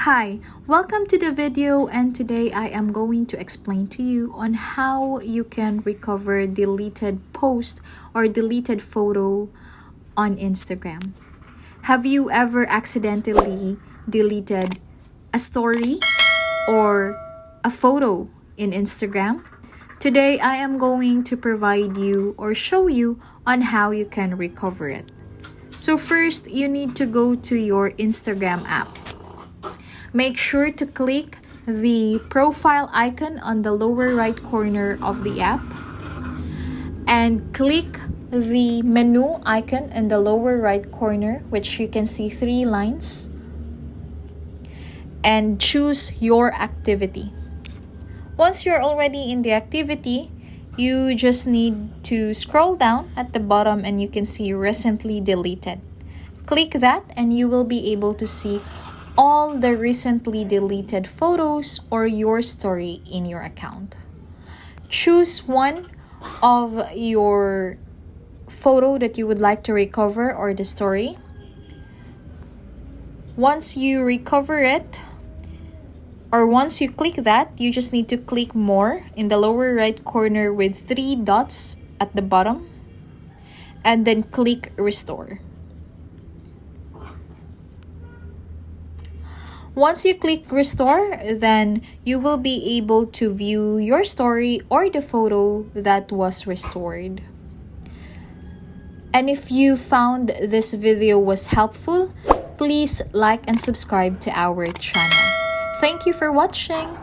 Hi, welcome to the video, and today I am going to explain to you on how you can recover deleted post or deleted photo on Instagram. Have you ever accidentally deleted a story or a photo in Instagram? Today I am going to provide you or show you on how you can recover it. So first, you need to go to your Instagram app. Make sure to click the profile icon on the lower right corner of the app and click the menu icon in the lower right corner, which you can see 3 lines, and choose your activity. Once you're already in the activity, you just need to scroll down at the bottom and you can see recently deleted. Click that and you will be able to see all the recently deleted photos or your story in your account. Choose one of your photo that you would like to recover or the story. Once you recover it, or once you click that, you just need to click more in the lower right corner with 3 dots at the bottom and then click restore. Once you click restore, then you will be able to view your story or the photo that was restored. And if you found this video was helpful, please like and subscribe to our channel. Thank you for watching.